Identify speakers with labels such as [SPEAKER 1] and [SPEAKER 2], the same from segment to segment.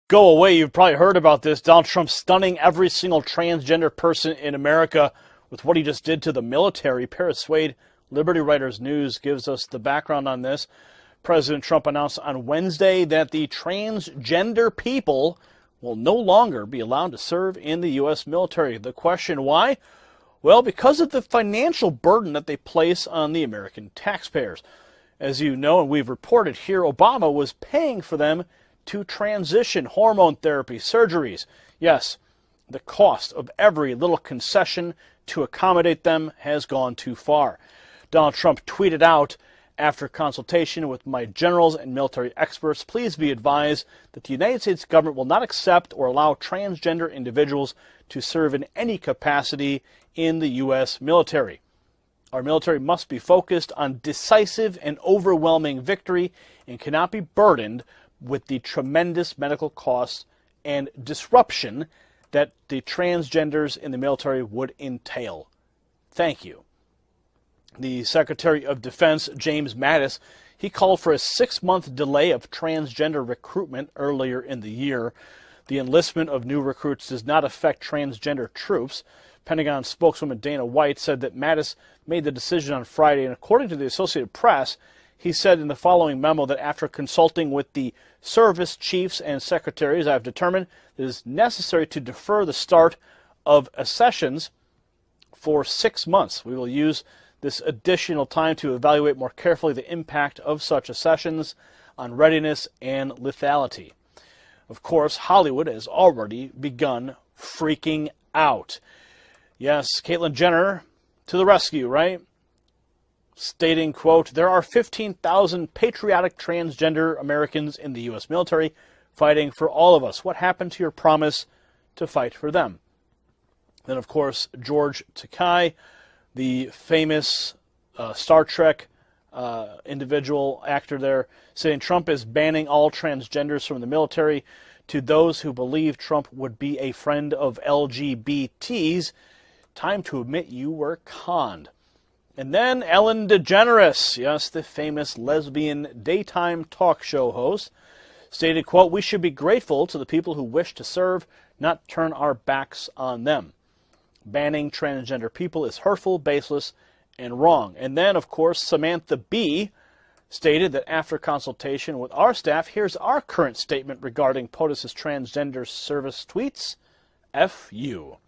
[SPEAKER 1] go away. You've probably heard about this. Donald Trump stunning every single transgender person in America with what he just did to the military. Paris Swade, Liberty Writers News, gives us the background on this. President Trump announced on Wednesday that the transgender people will no longer be allowed to serve in the U.S. military. The question, why? Well, because of the financial burden that they place on the American taxpayers. As you know, and we've reported here, Obama was paying for them to transition, hormone therapy, surgeries. Yes, the cost of every little concession to accommodate them has gone too far. Donald Trump tweeted out, after consultation with my generals and military experts, please be advised that the United States government will not accept or allow transgender individuals to serve in any capacity in the U.S. military. Our military must be focused on decisive and overwhelming victory and cannot be burdened with the tremendous medical costs and disruption that the transgenders in the military would entail. Thank you. The Secretary of Defense, James Mattis, he called for a 6-month delay of transgender recruitment earlier in the year. The enlistment of new recruits does not affect transgender troops. Pentagon spokeswoman Dana White said that Mattis made the decision on Friday, and according to the Associated Press, he said in the following memo that after consulting with the service chiefs and secretaries, I have determined that it is necessary to defer the start of accessions for 6 months. We will use this additional time to evaluate more carefully the impact of such accessions on readiness and lethality. Of course, Hollywood has already begun freaking out. Yes, Caitlyn Jenner to the rescue, right? Stating, quote, there are 15,000 patriotic transgender Americans in the U.S. military fighting for all of us. What happened to your promise to fight for them? Then, of course, George Takei, the famous Star Trek individual actor there, saying Trump is banning all transgenders from the military. To those who believe Trump would be a friend of LGBTs, time to admit you were conned. And then Ellen DeGeneres, yes, the famous lesbian daytime talk show host, stated, quote, we should be grateful to the people who wish to serve, not turn our backs on them. Banning transgender people is hurtful, baseless, and wrong. And then, of course, Samantha Bee stated that after consultation with our staff, here's our current statement regarding POTUS's transgender service tweets. F you.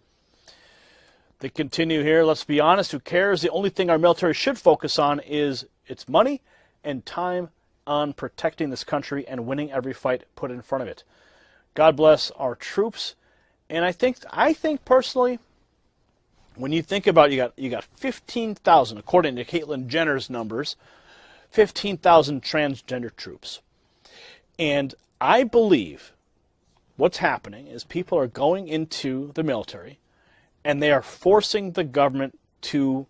[SPEAKER 1] They continue here, let's be honest, who cares? The only thing our military should focus on is its money and time on protecting this country and winning every fight put in front of it. God bless our troops. And I think personally, when you think about it, you got 15,000, according to Caitlyn Jenner's numbers, 15,000 transgender troops. And I believe what's happening is people are going into the military and they are forcing the government to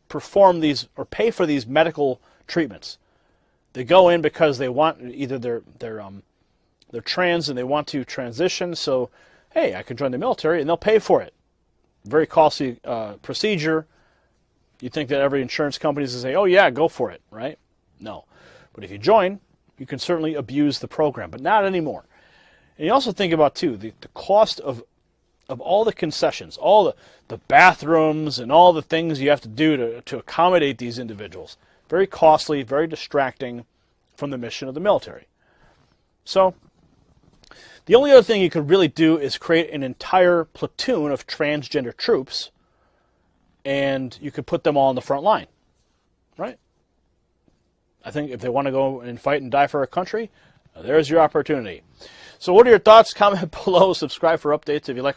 [SPEAKER 1] perform these or pay for these medical treatments. They go in because they want, either they're trans and they want to transition, so hey, I can join the military, and they'll pay for it. Very costly procedure. You'd think that every insurance company is going to say, oh yeah, go for it, right? No. But if you join, you can certainly abuse the program, but not anymore. And you also think about, too, the cost of all the concessions, all the bathrooms and all the things you have to do to accommodate these individuals. Very costly, very distracting from the mission of the military. So the only other thing you could really do is create an entire platoon of transgender troops, and you could put them all on the front line, right? I think if they want to go and fight and die for our country, there's your opportunity. So what are your thoughts? Comment below. Subscribe for updates if you like.